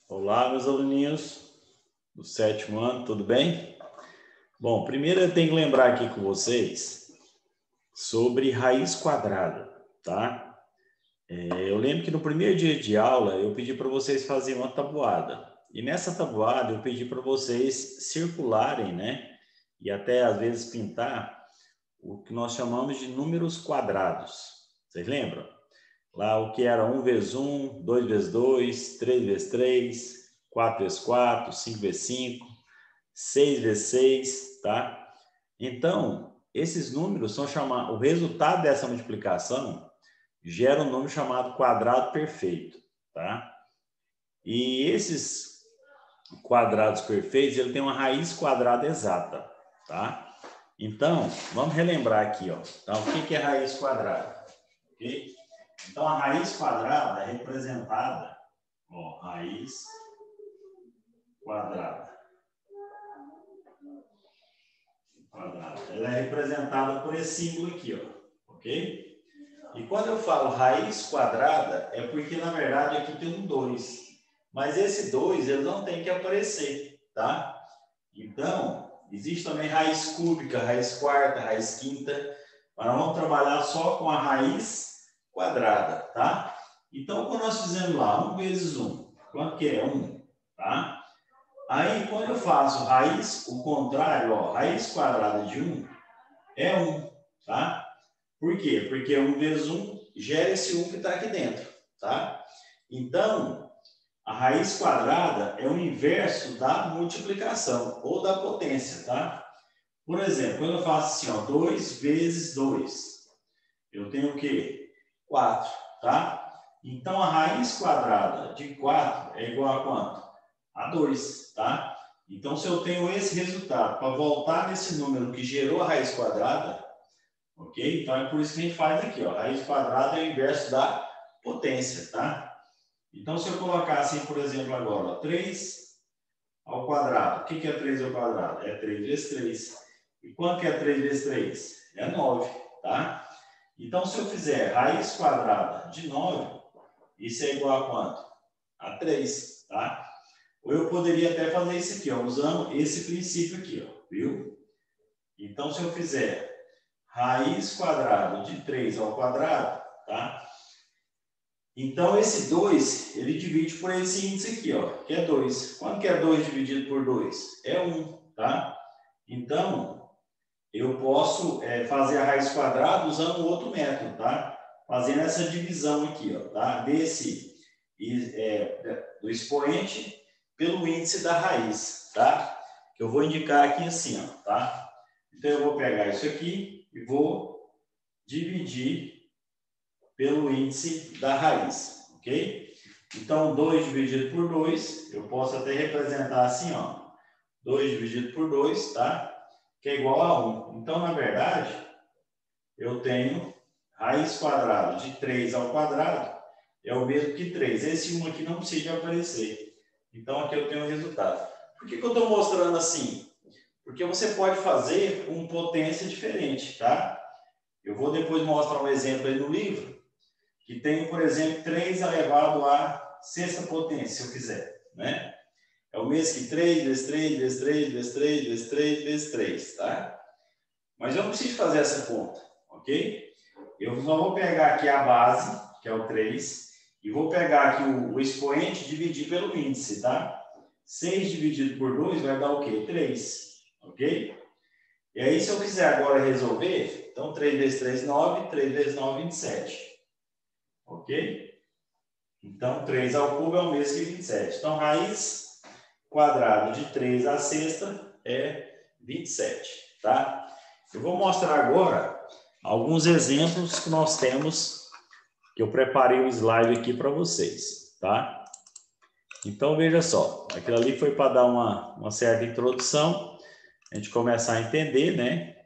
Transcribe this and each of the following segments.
Olá, meus aluninhos do sétimo ano, tudo bem? Bom, primeiro eu tenho que lembrar aqui com vocês sobre raiz quadrada, tá? Eu lembro que no primeiro dia de aula eu pedi para vocês fazerem uma tabuada. E nessa tabuada eu pedi para vocês circularem, né? E até às vezes pintar o que nós chamamos de números quadrados. Vocês lembram? Lá o que era 1 vezes 1, 2 vezes 2, 3 vezes 3, 4 vezes 4, 5 vezes 5, 6 vezes 6, tá? Então, esses números são chamados, o resultado dessa multiplicação gera um número chamado quadrado perfeito, tá? E esses quadrados perfeitos, ele tem uma raiz quadrada exata, tá? Então, vamos relembrar aqui, ó. Tá? O que é raiz quadrada? Ok? Então, a raiz quadrada é representada, ó, raiz quadrada. Ela é representada por esse símbolo aqui, ó, ok? E quando eu falo raiz quadrada, é porque, na verdade, aqui tem um 2. Mas esse 2, ele não tem que aparecer, tá? Então, existe também raiz cúbica, raiz quarta, raiz quinta. Mas nós vamos trabalhar só com a raiz quadrada, tá? Então, quando nós fizemos lá 1 vezes 1, quanto que é? 1, tá? Aí, quando eu faço raiz, o contrário, ó, raiz quadrada de 1 é 1, tá? Por quê? Porque 1 vezes 1 gera esse 1 que está aqui dentro, tá? Então, a raiz quadrada é o inverso da multiplicação ou da potência, tá? Por exemplo, quando eu faço assim, ó, 2 vezes 2, eu tenho o quê? 4, tá? Então, a raiz quadrada de 4 é igual a quanto? A 2, tá? Então, se eu tenho esse resultado para voltar nesse número que gerou a raiz quadrada, ok? Então, é por isso que a gente faz aqui, ó. Raiz quadrada é o inverso da potência, tá? Então, se eu colocar assim, por exemplo, agora, ó, 3 ao quadrado. O que é 3 ao quadrado? É 3 vezes 3. E quanto que é 3 vezes 3? É 9, tá? Então, se eu fizer raiz quadrada de 9, isso é igual a quanto? A 3, tá? Ou eu poderia até fazer isso aqui, ó, usando esse princípio aqui, ó, viu? Então, se eu fizer raiz quadrada de 3 ao quadrado, tá? Então, esse 2, ele divide por esse índice aqui, ó, que é 2. Quanto que é 2 dividido por 2? É 1, tá? Então, eu posso fazer a raiz quadrada usando outro método, tá? Fazendo essa divisão aqui, ó, tá? Do expoente pelo índice da raiz, tá? Que eu vou indicar aqui assim, ó, tá? Então, eu vou pegar isso aqui e vou dividir pelo índice da raiz, ok? Então, 2 dividido por 2, eu posso até representar assim, ó. 2 dividido por 2, tá? Que é igual a 1. Então, na verdade, eu tenho raiz quadrada de 3 ao quadrado é o mesmo que 3. Esse 1 aqui não precisa aparecer. Então, aqui eu tenho o resultado. Por que eu estou mostrando assim? Porque você pode fazer com potência diferente, tá? Eu vou depois mostrar um exemplo aí no livro, que tem, por exemplo, 3 elevado à sexta potência, se eu quiser, né? É o mesmo que 3 vezes 3 vezes 3 vezes 3 vezes 3 vezes 3, tá? Mas eu não preciso fazer essa conta, ok? Eu só vou pegar aqui a base, que é o 3, e vou pegar aqui o expoente e dividir pelo índice, tá? 6 dividido por 2 vai dar o quê? 3, ok? E aí, se eu quiser agora resolver, então 3 vezes 3, 9, 3 vezes 9, 27, ok? Então, 3 ao cubo é o mesmo que 27. Então, raiz quadrada de 3 à sexta é 27, tá? Eu vou mostrar agora alguns exemplos que nós temos, que eu preparei um slide aqui para vocês, tá? Então, veja só, aquilo ali foi para dar uma certa introdução, a gente começar a entender, né?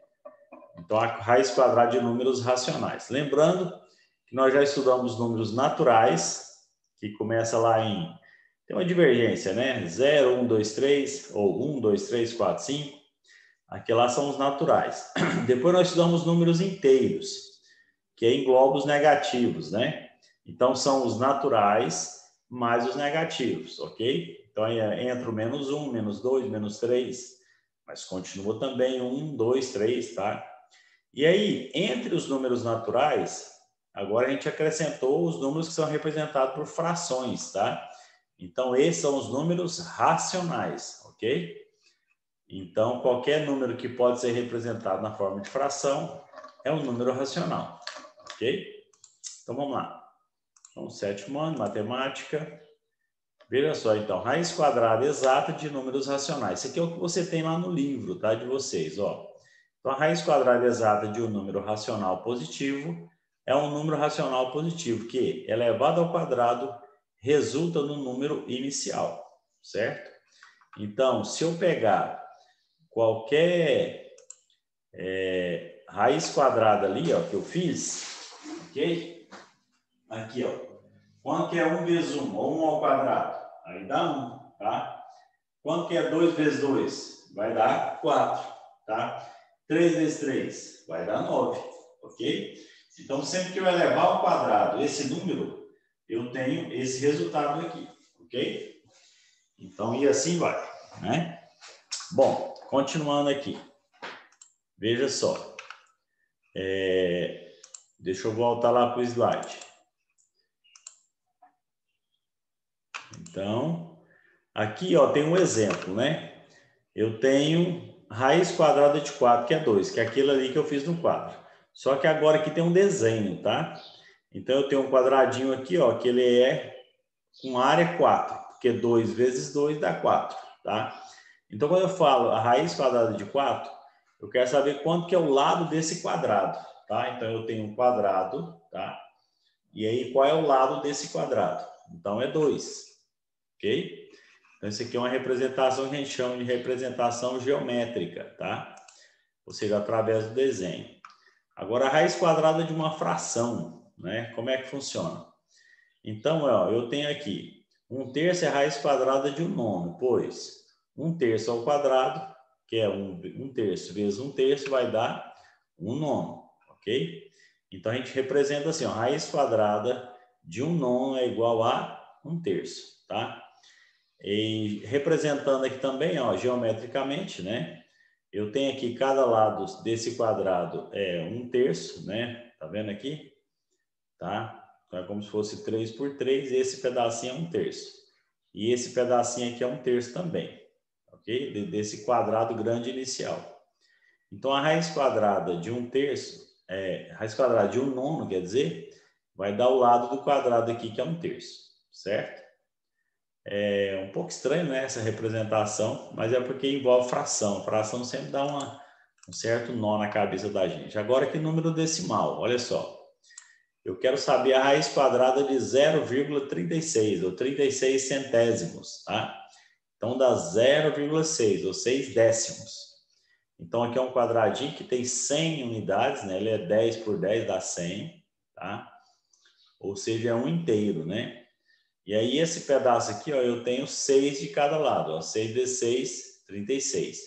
Então, a raiz quadrada de números racionais. Lembrando que nós já estudamos números naturais, que começa lá em... Tem uma divergência, né? 0, 1, 2, 3, ou 1, 2, 3, 4, 5. Aqui lá são os naturais. Depois nós estudamos números inteiros, que é em globos negativos, né? Então, são os naturais mais os negativos, ok? Então, aí entra o menos 1, menos 2, menos 3, mas continua também 1, 2, 3, tá? E aí, entre os números naturais, agora a gente acrescentou os números que são representados por frações, tá? Então, esses são os números racionais, ok? Então, qualquer número que pode ser representado na forma de fração é um número racional, ok? Então, vamos lá. Então, 7º ano, matemática. Veja só, então, raiz quadrada exata de números racionais. Isso aqui é o que você tem lá no livro, tá? De vocês, ó. Então, a raiz quadrada exata de um número racional positivo é um número racional positivo que, elevado ao quadrado, resulta no número inicial, certo? Então, se eu pegar qualquer raiz quadrada ali, ó, que eu fiz, ok? Aqui, ó. Quanto que é 1 vezes 1? Ou 1 ao quadrado? Aí dá 1, tá? Quanto que é 2 vezes 2? Vai dar 4, tá? 3 vezes 3? Vai dar 9, ok? Então, sempre que eu elevar ao quadrado esse número, eu tenho esse resultado aqui, ok? Então, e assim vai, né? Bom, continuando aqui. Veja só. Deixa eu voltar lá para o slide. Então, aqui ó, tem um exemplo, né? Eu tenho raiz quadrada de 4, que é 2, que é aquilo ali que eu fiz no quadro. Só que agora aqui tem um desenho, tá? Então, eu tenho um quadradinho aqui, ó, que ele é com área 4, porque 2 vezes 2 dá 4, tá? Então, quando eu falo a raiz quadrada de 4, eu quero saber quanto que é o lado desse quadrado, tá? Então, eu tenho um quadrado, tá? E aí, qual é o lado desse quadrado? Então, é 2, ok? Então, isso aqui é uma representação que a gente chama de representação geométrica, tá? Ou seja, através do desenho. Agora, a raiz quadrada de uma fração, né? Como é que funciona? Então, ó, eu tenho aqui 1/3 é a raiz quadrada de 1/9, pois 1/3 ao quadrado, que é 1/3 vezes 1/3, vai dar 1/9, ok? Então, a gente representa assim, ó, a raiz quadrada de 1/9 é igual a 1/3, tá? E representando aqui também, ó, geometricamente, né? Eu tenho aqui cada lado desse quadrado é 1/3, né? Tá vendo aqui? Tá? Então é como se fosse 3 por 3, e esse pedacinho é 1/3. E esse pedacinho aqui é 1/3 também, ok? Desse quadrado grande inicial. Então a raiz quadrada de 1/3, raiz quadrada de 1/9, quer dizer, vai dar o lado do quadrado aqui que é 1/3, certo? É um pouco estranho, né, essa representação, mas é porque envolve fração. Fração sempre dá um certo nó na cabeça da gente. Agora que número decimal, olha só. Eu quero saber a raiz quadrada de 0,36, ou 36 centésimos, tá? Então dá 0,6, ou 6 décimos. Então aqui é um quadradinho que tem 100 unidades, né? Ele é 10 por 10, dá 100, tá? Ou seja, é um inteiro, né? E aí, esse pedaço aqui, ó, eu tenho 6 de cada lado, ó, 6 vezes 6, 36.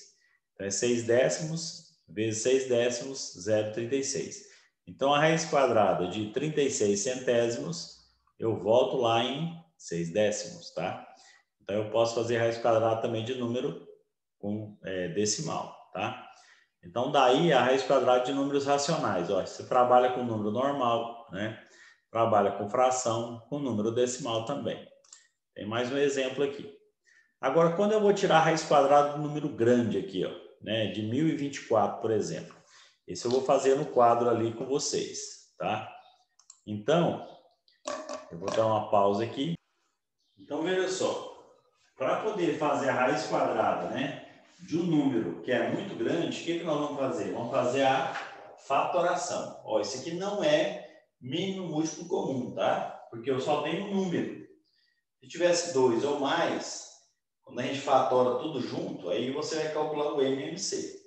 Então, é 6 décimos vezes 6 décimos, 0,36. Então, a raiz quadrada de 36 centésimos, eu volto lá em 6 décimos, tá? Então, eu posso fazer raiz quadrada também de número com decimal, tá? Então, daí a raiz quadrada de números racionais, ó, você trabalha com número normal, né? Trabalha com fração, com número decimal também. Tem mais um exemplo aqui. Agora, quando eu vou tirar a raiz quadrada do número grande aqui, ó, né, de 1024, por exemplo. Esse eu vou fazer no quadro ali com vocês, tá? Então, eu vou dar uma pausa aqui. Então, veja só. Para poder fazer a raiz quadrada, né, de um número que é muito grande, o que nós vamos fazer? Vamos fazer a fatoração. Ó, esse aqui não é mínimo múltiplo comum, tá? Porque eu só tenho um número. Se tivesse 2 ou mais, quando a gente fatora tudo junto, aí você vai calcular o MMC.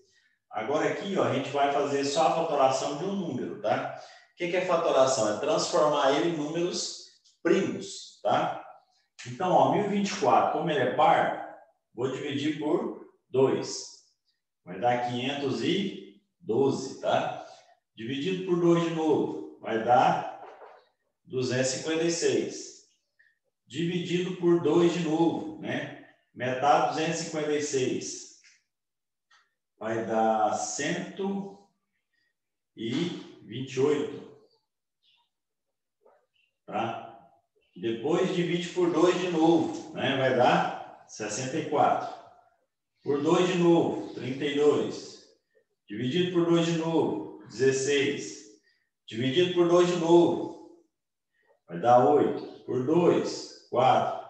Agora aqui, ó, a gente vai fazer só a fatoração de um número, tá? O que é fatoração? É transformar ele em números primos, tá? Então, ó, 1024, como ele é par, vou dividir por 2. Vai dar 512, tá? Dividido por 2 de novo, vai dar 256. dividido por 2 de novo, né? Metade 256. Vai dar 128. Tá? Depois divide por 2 de novo, né? Vai dar 64. Por 2 de novo, 32. Dividido por 2 de novo, 16. Dividido por 2 de novo, vai dar 8. Por 2, 4.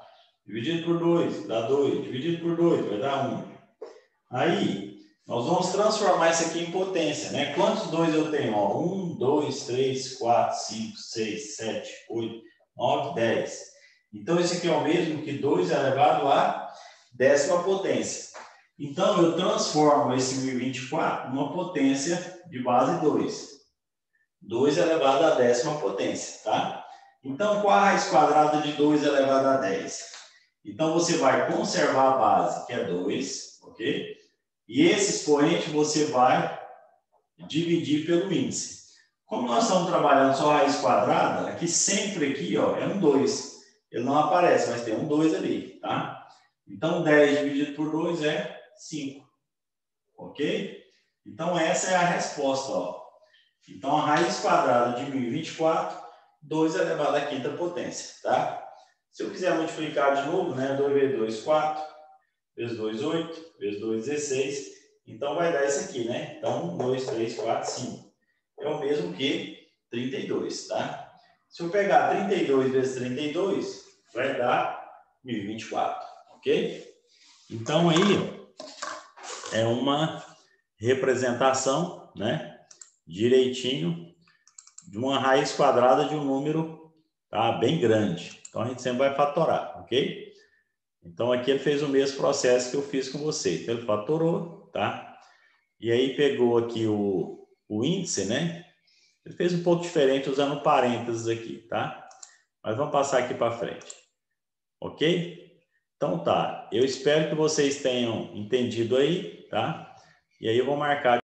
Dividido por 2, dá 2. Dividido por 2, vai dar 1. Aí, nós vamos transformar isso aqui em potência, né? Quantos 2 eu tenho? 1, 2, 3, 4, 5, 6, 7, 8, 9, 10. Então, isso aqui é o mesmo que 2 elevado à 10ª potência. Então, eu transformo esse 1024 numa potência de base 2. 2 elevado à 10ª potência, tá? Então, qual a raiz quadrada de 2 elevado a 10? Então, você vai conservar a base, que é 2, ok? E esse expoente você vai dividir pelo índice. Como nós estamos trabalhando só raiz quadrada, aqui sempre aqui, ó, é um 2. Ele não aparece, mas tem um 2 ali, tá? Então, 10 dividido por 2 é 5. Ok? Então, essa é a resposta, ó. Então, a raiz quadrada de 1024, 2 elevado à 5ª potência, tá? Se eu quiser multiplicar de novo, né? 2 vezes 2, 4. Vezes 2, 8. Vezes 2, 16. Então, vai dar isso aqui, né? Então, 1, 2, 3, 4, 5. É o mesmo que 32, tá? Se eu pegar 32 vezes 32, vai dar 1024, ok? Então, aí, ó, é uma representação, né? Direitinho de uma raiz quadrada de um número, tá? Bem grande. Então, a gente sempre vai fatorar, ok? Então, aqui ele fez o mesmo processo que eu fiz com você. Então, ele fatorou, tá? E aí, pegou aqui o índice, né? Ele fez um pouco diferente usando parênteses aqui, tá? Mas vamos passar aqui para frente. Ok? Então, tá. Eu espero que vocês tenham entendido aí, tá? E aí, eu vou marcar